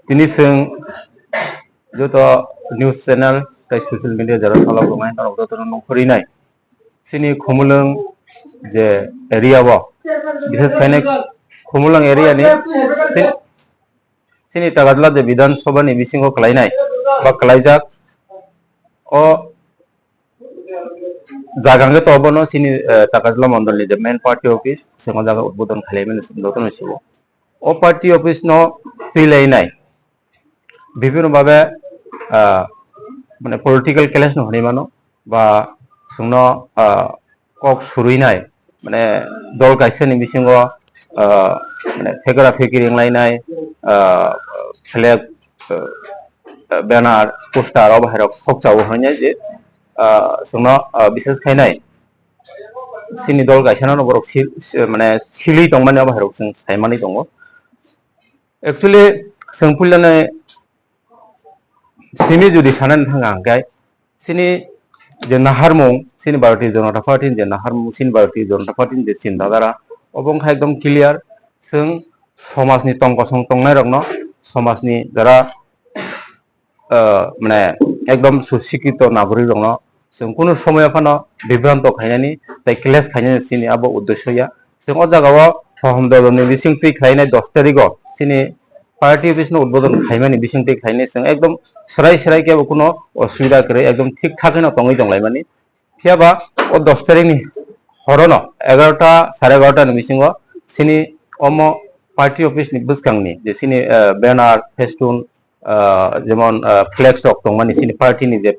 তিনি जों যত নিউজ চ্যানেল তাই সোশ্যাল মিডিয়া যারা চালাবো মানে তারা যত নখরিনাই সিনি খুমুলং যে এরিয়া ব বিশেষ খাইনে খুমুলং এরিয়া নি সিনি টাগাদলা যে বিধানসভা নি বিসিংহ খাইনাই বা খাইজাক ও জাগাঙ্গে তবনো সিনি টাগাদলা মন্ডল নি যে মেন পার্টি অফিস সেমা জায়গা উদ্বোধন খাইমেন দতন হইছিল ও পার্টি অফিস ন ফিলাই নাই বিভিন্ন ভাবে মানে পলিটিক্যাল ক্যালেশ নহনি মানো বা সুনো কক সুরুই নাই মানে দল কাইছে নি বিসিংহ মানে ফেকরা ফেকি রিংलायनाय फ्लैग बैनर पोस्टर अब हेरक सकचाव हयनाय जे सुनो विशेष खायनाय सिनि दल गायसाना बरक माने सिलि दं माने अब हेरक जों सायमानि दङ एक्चुअली जों फुलाने सिनि जुदि साननानै थाङा गाय सिनि जे नाहारमुं सिनि भारतीय जनता पार्टी जे नाहारमुं सिनि भारतीय जनता पार्टी जे चिन्ताधारा अबंखा एकदम क्लियर जों समाजनि तंगसं तंनाय रंनो समाजनि जारा माने एकदम सुशिक्षित नागरिक रंनो जों कुनु समय फानो बिभ्रान्त खायनायनि ताइ क्लेश खायनायनि सिनि आबो उद्देश्यया जों अ जागाव फहम दलनि बिसिंथि खायनाय 10 तारिखआव सिनि पार्टी ऑफिस न उद्बोधन खायमानि बिसिंथि खायनाय जों एकदम सराय के कुनु असुविधा करे एकदम ठीक ठाक न तंगै दंलाय मानि थियाबा अ 10 तारिखनि हरनो 11टा 11:30 नि बिसिंगो सिनि अम पार्टी ऑफिस नि बुसखांनि जे सिनि बैनर फेस्टुन जेमन फ्लैग स्टक दं मानि सिनि पार्टी नि जे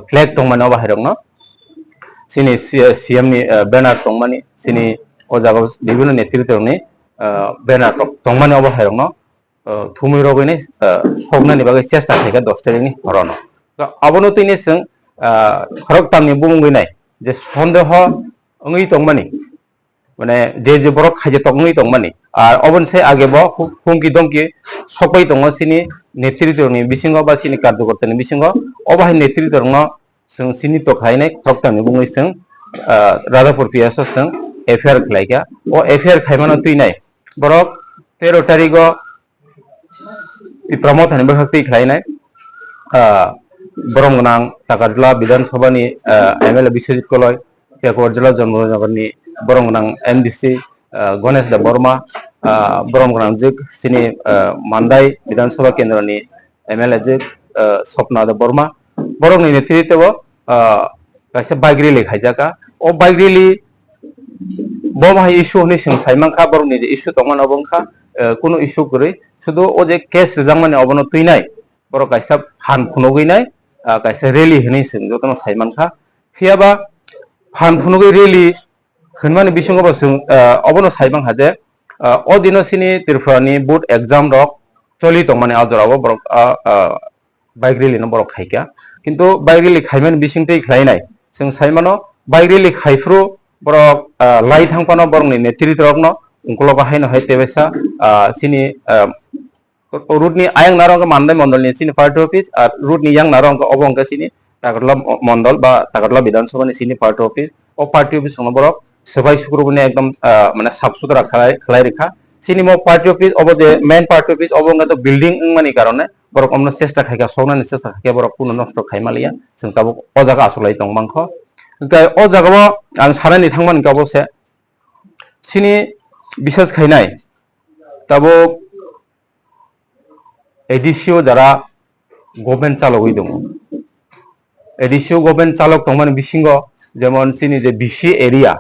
फ्लैग दं माने बाहेरंग न सिनि सीएम नि बैनर दं मानि सिनि अ जागाव बिभिन्न नेतृत्वनि बैनर दं माने बाहेरंग थुमै रगैनि सबनानि बागै चेष्टा खायगा 10 तारिखनि हरनो तो अबनो तिनि जों खरक तामनि बुंगैनाय जे सन्देह ओंगै दं मानि माने जे बरक खाजे तंगै दं मानि आर अबनसे आगे बो हुमकी दंकी सबै दङ सिनि नेतृत्वनि बिसिंग बा सिनि कार्यकर्तानि बिसिंग अबाहाय नेतृत्वङ जों सिनि तो खायनाय खरकतामनि बुंगै जों राजापुर पियास जों एफआईआर खायगा ओ एफआईआर खायमाना तुइनाय बरक 13 तारिखआव तिप्रा मथानि बखै खायनाय बरमगनां टागादला विधानसभानि एमएलए बिश्वजित कलय टेकवार जिल्ला जन्मनगरनि बरमगनां एमडीसी गणेश देव वर्मा बरमगनां जिक सिनि मानदाय विधानसभा केन्द्रनि एमएलए जिक स्वप्ना देव वर्मा बरमनि नेतृत्व गाइसे बाइक रैली खायजाका ओ बाइक रैली बमाहाय इशू होनै जों साइमांखा बरमनि इशू दंमोन अबंखा कुनु इशू गरै शुधु ओ जे केस रिजांमानि अबनो तुइनाय बर गाइसा फान फुनगैनाय गाइसा रैली होनै जों जतन साइमांखा फियाबा फान फुनगै रैली होनमानि बिसिंगबो जों अबनो साइबां हाजे अ दिनसिनि त्रिपुरानि बोर्ड एग्जाम रक चलि दं माने आदराव बरक बाइक रैली न बरक खायका किन्तु बाइक रैली खायमानि बिसिंथै खायनाय जों साइमानो बाइक रैली खायफ्रु बरक लाई थांपानो बरकनि नेतृत्वरकनो उंकल बाहायनो हाय तेबेसा सिनि रूटनि आयं नारंग मानदाय मंडलनि सिनि पार्टी ऑफिस और रूटनि yang narong obong सिनि टागरला मंडल बा टागरला विधानसभानि सिनि पार्टी ऑफिस ओ पार्टी ऑफिस संग बरक सबाई सुग्रुबनि एकदम माने साफ सुथरा खलाय रेखा सिनेमा पार्टी ऑफिस अब जे मेन पार्टी ऑफिस अब तो बिल्डिंग मानि कारणे बरक हमनो चेष्टा खायगा सौनानि चेष्टा खायगा बरक कुनु नष्ट खायमालिया जों ताबो अ जागा आसलाय दं मांखो ओमफ्राय अ जागाव आं सानानि थांमान गाबोसे सिनि विशेष खायनाय ताबो एडिसिओ जारा गभर्नमेंट चालक दं एडिसिओ गभर्नमेंट चालक दं माने बिसिंग जेमन सिनि जे बिसि एरिया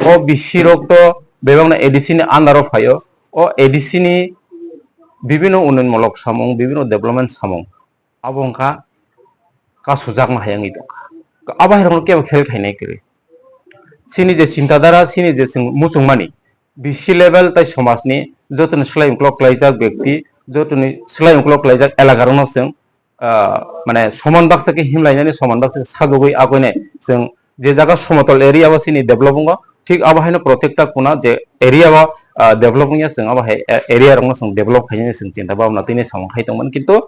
ओ बिसि रक तो बेबांना एडिसि नि आन्डाराव फायो ओ एडिसि नि विभिन्न उन्नयनमूलक सामुं विभिन्न डेभलपमेंट सामुं आबंखा कासुजाक माहायांगि दं आबाहिरनो केबो खेल खायनाय करे सिनि जे चिन्ताधारा सिनि जे मुचुंमानि बिसि लेभेल ताइ समाजनि जतन स्लाय उक्लक लायजाक व्यक्ति जतन स्लाय उक्लक लायजाक एलागारनो जों माने समान बाक्साके हिमलायनानै समान बाक्साके सागुबै आगयनाय जों जे जागा समतल एरिया बा सिनि डेभलपिंग ठीक आबाहायनो प्रत्येकटा कुना जे एरिया बा डेभलपिंग जों आबाहाय एरिया रंनो जों डेभलप खायनो जों चिन्ता भावना तैने सामं खायदोंमोन किन्तु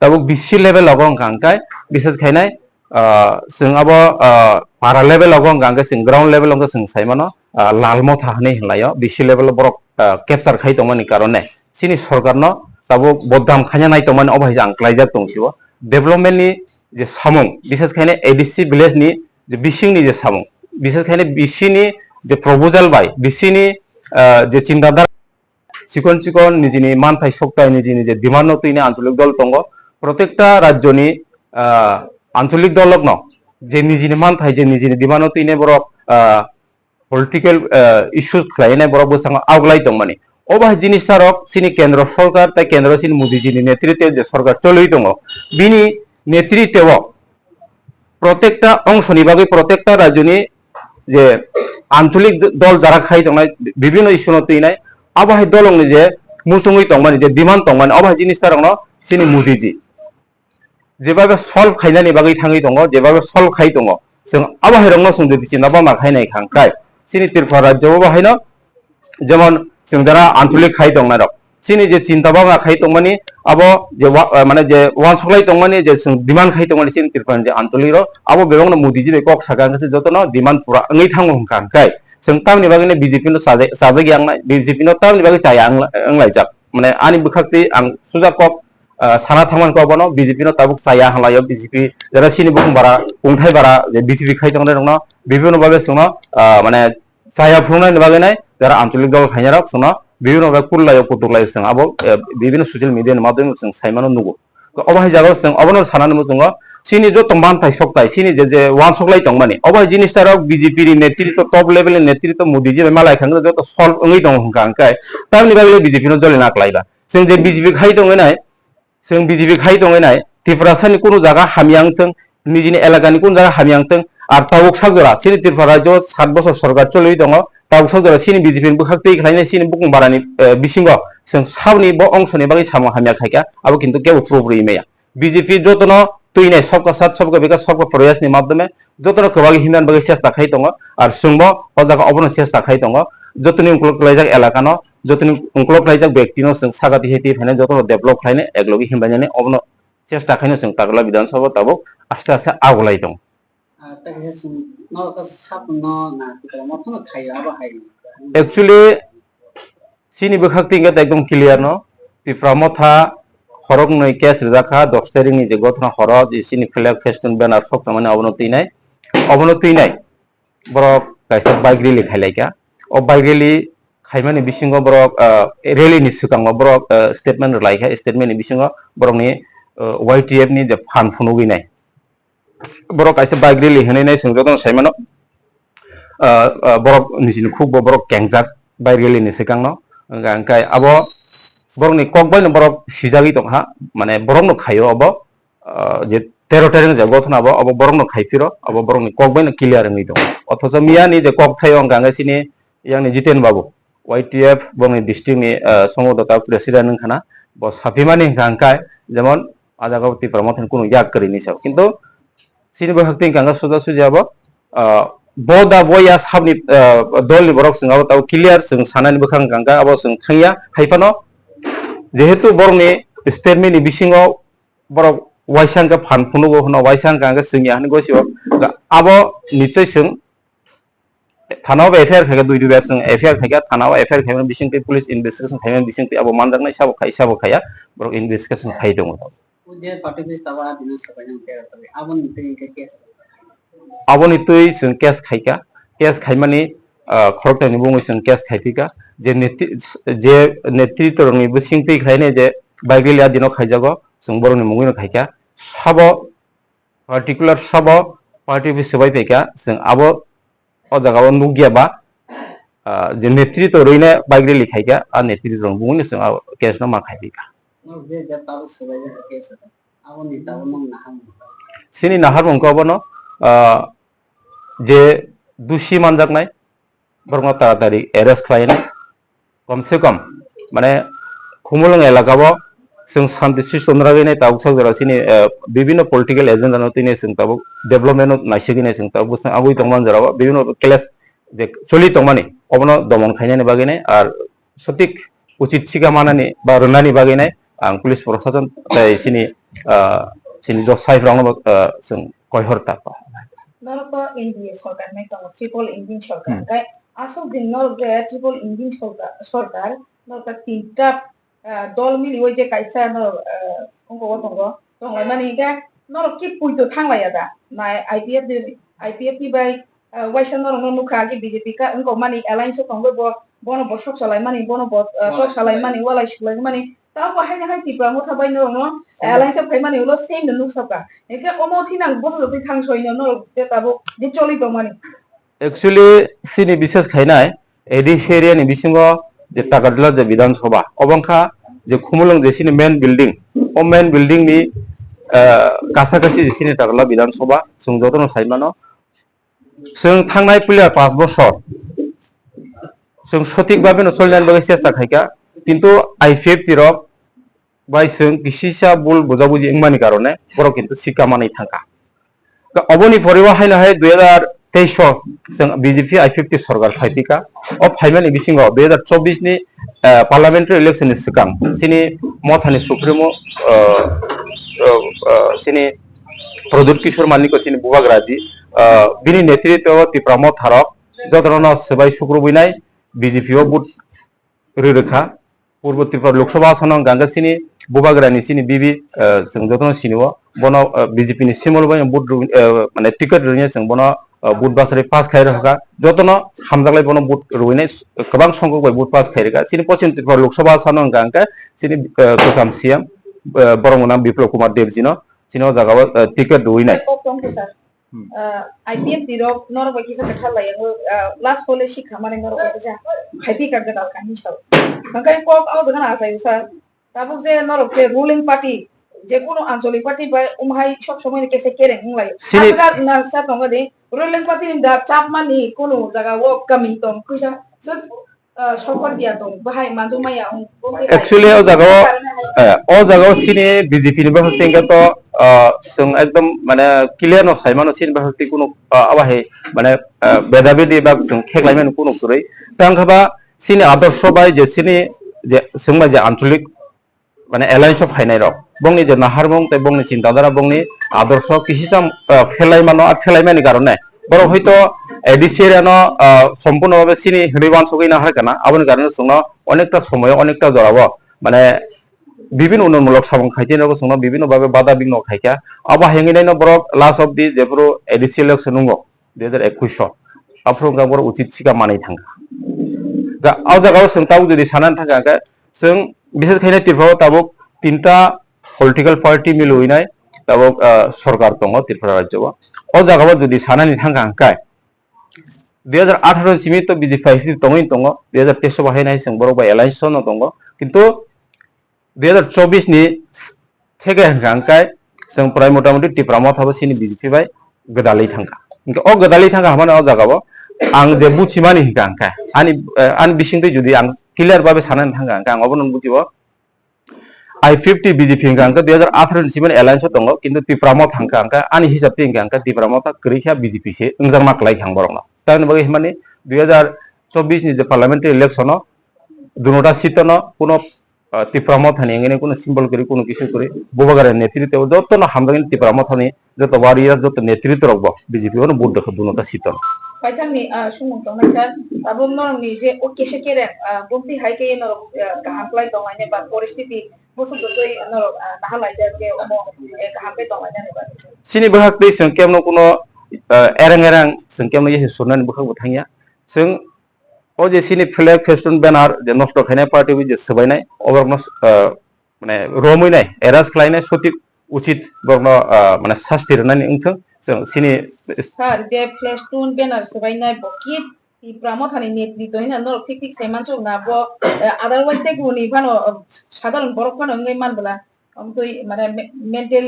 ताबो बिसि लेभेल आव अंकाय विशेष खायनाय जों अब पारा लेभेल आव अंकाय जों ग्राउन्ड लेभेल आव जों सायमानो लालमथा हनै हलायो बिसि लेभेल बरक कैप्चार खायदोंमोन कारणे सिनि सरकारनो tabo bodam khanya nai tongman obhai jang klaijak tongsibo development ni je samung বিশেষ খানে ADC village ni je bising ni je samung বিশেষ খানে bisini je proposal bai bisini je চিন্তাধারা চিকন চিকন নিজেনি মানথাই সক্তায় নিজেনি যে ডিমান্ড তৈনে আঞ্চলিক দল তঙ্গ প্রত্যেকটা রাজ্যনি আঞ্চলিক দলক ন যে নিজেনি মানথাই যে নিজেনি ডিমান্ড তৈনে বড় পলিটিক্যাল ইস্যুস খাইনে বড় বসাং আউগলাই দং মানে অবাহ জিনিসটা রক সিনি কেন্দ্র সরকার তাই কেন্দ্র সিনি মোদিজিনি নেতৃত্বে যে সরকার চলই দङ বিনি নেতৃত্বেও প্রত্যেকটা অংশনি বাকি প্রত্যেকটা রাজ্যনি যে আঞ্চলিক দল যারা খাই দङ বিভিন্ন ইস্যু তৈনাই আবহাই দলংনি যে মুসুঙই দংমানি যে ডিমান্ড দংমানি অবাহ জিনিসটা রং সিনি মোদিজি যেভাবে সলভ খাইনানি বাকি থাङै दङ যেভাবে সলভ খাই दङ जों আবহাই রং जों যদি চিন্তাবা মাখাইনাই খাंखाय সিনি ত্রিপুরা রাজ্য বাহাইनो যেমন जों যারা আঞ্চলিক খাই दंना রক সিনি যে চিন্তাবা মাখাই दंमानि আবো যে মানে যে ওয়ান সকলাই दंमानि যে जों ডিমান্ড খাই दंमानि সিনি ত্রিপুরা যে আঞ্চলিক র আবো বেরং মোদিজি বে কক সাগাंगसे যতनो ডিমান্ড পুরা ngै थाङो खांखाय जों तामनि बागैनो BJP नो साजे गियांनाय BJP नो तामनि बागै चाया आंलायजाक माने आनि बुखाक्ति आं सुजाकक साना थांमान कबनो BJP नो ताबुक चाया हालायो BJP जरा सिनि बुकुं बारा उंथाय बारा जे BJP खाइ दंनाय दंनो বিভিন্ন ভাবে जोंनो माने चाया फुंनाय बागैनाय जरा आंचलिक दल खाइनाराव जोंनो বিভিন্ন ভাবে कुरलायो कुतुकलायो जों आबो বিভিন্ন ससियेल मिडिया नि माध्यम जों साइमानो नुगो अबाहाय जागाव जों अबनो सानानो दङ सिनि जो तंबान थाइ सकताय सिनि जे वान सकलाय दंमानि अबाय जिनिसटाराव BJP नि नेतृत्व टप लेवल नि नेतृत्व मोदीजी मालाय खांगो जो सल्व ngै दङ हंखांखाय तामनि बागै BJP नो जलि नाक्लायबा जों जे BJP खाइ दङनाय जों BJP खाइ दङनाय त्रिपुरासानि कुनु जागा हामियांथों निजिनि एलाकानि कुनु जागा हामियांथों আর তাবুক সাগরা সিনি ত্রিপুরা রাজ্য 7 বছর সরকার চলই দङ তাবুক সাগরা সিনি BJP नि बुखाक्ति खाइनाय सिनि बुकुं बारानि बिसिंग जों सावनि ब अंशनि बागै सामो हामिया खाइका आबो किन्तु केउ प्रुभरि मेया BJP जतनो तैनाय सबका साथ सबका विकास सबका प्रयास नि माध्यमे जतनो कबागि हिमान बागै चेष्टा खाइ दङ आर जोंबो अजागा अबनो चेष्टा खाइ दङ जतनि उंक्लक लाइजाक एलाकानो जतनि उंक्लक लाइजाक व्यक्तिनो जों सागाति हेति फाइने जतनो डेभलप खाइने एकलगि हिमबायने अबनो चेष्टा खाइनो जों तागला विधानसभा ताबो आस्ते आस्ते आगलाय दङ एक्चुअली सिनि बुखाक्ति एकदम क्लियर नो Tipra Motha horok noi kes jakha 10 tarik ni je gotna horo je sini flag feston banner sok tamane অবনতি নাই বড় কাইসা বাইক রেলি খাইলাইকা ও বাইক রেলি খাইমানি বিসিঙ্গ বড় রেলি नि सिगांग बड़ स्टेटमेंट लाइखा स्टेटमेंट नि बिसिंग बरनि YTF नि जे फान फुनुगिनाय बड़ काइसा बाइक रेली होनाय सोंजो दं साइमानो बड़ निजिनि खूब बड़ केंगजाक बाइक रेली नि सिगांग गांखाय आबो बरनि ककबायनो बड़ सिजागि दं हा माने बरनो खायो अबो जे 13 tarik je gotna abo abo borong no khaipiro abo borong ni kokbai no clear ngi dong othoso miya ni je kok thayo ganga sini yang ni jiten babu YTF bongni district ni somodata president khana bo safimani gangkai jemon adagau Tipra Motha kuno yak kari ni sab kintu sini bo hakti ganga soja soja abo boda boya sabni dol borok singabo taw clear sing sanani bukhang ganga abo sing thangya haifano jehetu borongni statement ni bisingo borok waisang ka fan funugo hono waisang ka singya hani gosio abo nichoi sing थानाव FIR खायगा दुई दुई सं FIR खायगा थानाव FIR खायगा बिसिंग ते police investigation खायगा बिसिंग ते अब मानदांनाय साबो खाया bro investigation खाय दङ उजे पार्टी बिस तावा दिनो सबायजों केयार तबे आबन नितै केस आबन नितै जों केस खायगा केस खायमानि खरकटानि बुङै जों केस खायफिगा जे नेतृत्वनि बिसिंग ते खायने जे बाइगलिया दिनो खायजागो जों बरनि मुङैनो खायगा साबो पार्टिकुलार साबो पार्टी बिस सबाय फैगा जों आबो o jaga on nugia ba je netrito roine bagre likhaiga a netrito rong bungni sing a case no ma khaibi ka je ja tabu sabai ja case abo ni tabu nang naham sini nahar bong ko bono je dushi manjaknai borno taratari arrest khlainai komse kom mane khumulung elakabo जों शांति सिस्टमरागैनाय Tabuk सागरा सिनि विभिन्न political agenda न तिने जों Tabuk development नायसिगिनाय जों Tabuk आबुइ तंमान जराव विभिन्न class जे चलि तंमानि अबनो दमन खायनायनि बागैनाय आर सटिक उचित सिगा मानानि बा रोंनानि बागैनाय आं पुलिस प्रशासन ताय सिनि जज साइफ्रावनो जों कयहरता नरको एनडीए सरकार में तो ट्रिपल इंजिन सरकार का आसो दिन नर ट्रिपल इंजिन सरकार नरका तीनटा dol mili oi je kaisa no ongko tongo tonglai mani ga norok ki puito thanglai ada nai IPF ni bai waisa norok no nukha gi BJP ka ongko mani alliance tongo bo bono bo sok salai mani bono bo tok salai mani walai sulai mani ta bo haina hai Tipra Motha bai norok no alliance phai mani ulo same no nuk saka eke omo thinang bo so ti thang soi no norok te tabo je Joli tong mani actually sini বিশেষ খাইনাই এডি area ni bisingo je takadla je বিধান সভা অবংখা যে খুমুলং যে সিনি main building ও main building ni কাছাকাছি যে সিনি takadla বিধান সভা जों যতন সাইমানো जों थांनाय प्लेयार 5 বছর जों সঠিকভাবে চলনান বাগে চেষ্টা খাইকা কিন্তু আইপিএফ তিরক বাই जों কিসিসা বুল বোঝাবুঝি ইংমানি কারণে বড় কিন্তু শিক্ষা মানেই থাকা অবনি পরিবা হাইনা হাই 2023 जों बीजेपी आईपीएफ सरकार फाइटिका अब फाइमानि बिसिंग 2024 नि पार्लियामेंटारि इलेक्शन नि सिगां सिनि मथानि सुप्रीमो सिनि प्रदुत किशोर मानिको सिनि बुबाग्रादि बिनि नेतृत्व तिप्रा मथारक जतरनो सबाय सुग्रुबैनाय बीजेपी ओ बुट रिरेखा पूर्व त्रिपुरा लोकसभा आसन गांगासिनि बुबाग्रानि सिनि बिबि जों जतरनो सिनिओ बनो बीजेपी नि सिमलबाय बुट माने टिकेट रइने जों बनो बुट बासरे पास खाइर हका जतनो हामजागलाय बनो बुट रुइनाय गोबां संख्यक बाय बुट पास खाइरगा सिनि पश्चिम त्रिपुरा लोकसभा आसन गांगा सिनि गोजाम सीएम बरमना बिप्लब कुमार देवजिनो सिनो जागाव ticket रुइनाय IPF dirok norok bai kisa kethal lai last policy shikha mane norok bai kisa happy ka gadal kan hisau mangkai kok au jangan asai usar tabuk je norok ke ruling party je kono ancholik party bai umhai sob somoy ni kese kereng nglai agar na sa tonga de ruling party da chap mani kono jaga wo kami tong kisa সরকার দিয়া দং বাহাই মানজু মাইয়া actually ओ जगह सिनि BJP नि बाहु तेंगा तो जों एकदम माने clear न साइमानो सिनि बाहु ति कुनु आबाहे माने बेदाबेदि बा जों खेगलाइमेन कुनु कुरै तांखाबा सिनि आदर्श बाय जे सिनि जे जोंमा जे आंचलिक माने एलायन्स अफ फाइनाय रक बंनि जे नाहारबं ते बंनि चिन्ताधारा बंनि आदर्श किसिसाम फेलाइमानो आ फेलाइमानि कारणे बर हयतो एडिसियानो সম্পূর্ণভাবে সিনি হরিবান সগৈ না হারকানা আবনি কারণে जोंना অনেকটা সময় অনেকটা জড়াবো মানে বিভিন্ন উন্নয়নমূলক সাবং খাইতেনাবো जोंना বিভিন্ন ভাবে বাধা বিঘ্ন খাইকা আবা হেঙ্গিনাইনো বরক লাস্ট অফ দি যেপুরো এডিসি ইলেকশন নঙ্গ 2021 আফ্রো গাবর উচিত শিকা মাनै थांगा दा आव जागाव जों ताव जुदि सानान थांगा जों बिसेस खायना त्रिपुरा ताबो तीनटा पलिटिकल पार्टी मिलुइनाय ताबो सरकार दङ त्रिपुरा राज्यआव ओ जागाव जुदि सानानि थांगा अंकाय 2018 सिमी तो बीजेपी तंगै दङ 2023 बाहायनाय जों बरक बाय एलायन्स न दङ किन्तु 2024 नि थेगे हांकाय जों प्राय मोटामोटी टिप्रा मथाबो सिनि बीजेपी बाय गदालै थांगा ओ गदालै थांगा हामानो ओ जागाव आं जे बुचिमानि हिंका आनि बिसिंदै जुदि आं क्लियर भाबे सानानै थांगा आं अबनो बुजिबो I50 बीजेपी हिंका 2018 सिमन एलायन्स दङ किन्तु टिप्रा मथा हांका आनि हिसाबते हिंका टिप्रा मथा गरैखा बीजेपी से इंजां माकलाय थांबरनो तान बगे माने 2024 नि जे पार्लियामेंटारि इलेक्शन दुनोटा सीटनो कोनो टिप्रा मथानि एंगने कोनो सिम्बल करि कोनो किछु करि बोबागार नेतृत्व जतनो हामदानि टिप्रा मथानि जत वारिया जत नेतृत्व रगबो बीजेपी नो बुट दख दुनोटा सीटनो Paitangni sumung tong na sir tabung norong ni je oke sekere bukti hai ke norong kahamplay tong ane ba poristiti musuh doi norong nahalai je omo kahampe tong ane ba sini bahak dei जों केमनो कोनो एरang जों केमनो ये सुरनानि बखा बथांया जों ओ जे सिनि flag फेस्टन banner जे नष्ट खायनाय party बि जे सबायनाय अबरनो माने रमैनाय eras खालायनाय सटिक उचित बरनो माने शास्ति रनानि उंथों जों सिनि sir je फेस्टन बैनर सबायनाय बकित Tipra Mothani नेतृत्व हिना नर ठीक ठीक सेमानचो ना बो अदरवाइज ते गुनि फानो साधारण बरक फानो ngai मानबला अमतोय माने मेंटल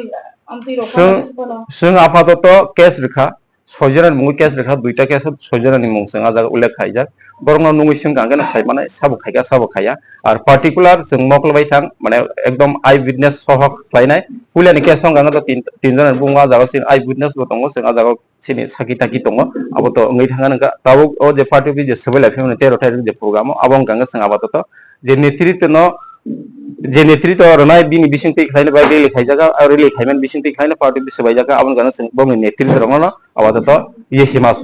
अमतोय रखानो सपनो जों आपातत केस रेखा सयजनानि मुङै केस रेखा दुइटा केस सयजनानि मुं जों आजा उल्लेख खायजा बरंना नुङै जों गांगना सायमानाय साबो खाया आरो पार्टिकुलार जों मकलबाय थां माने एकदम आइ विटनेस सहक खायनाय पुलियानि केस जों गांगा तीन जन बुङा जागासिन आइ विटनेस बो दङ जों आजा सिनि साखि ताखि दङ आबोत ngai थाङा नगा ताबो ओ जे पार्टी बि जे सबैला फेमने 13 तारिख जे प्रोग्राम आबं गांगा जों आबातत जे नेतृत्व रनाय बिनि बिसिंति खायनो बाय रेलि खायजागा आरो रेलि खायमान बिसिंति खायनो पार्टी बिसबायजागा आबन गाना जों बमनि नेतृत्व रङनो आबातत येसिमास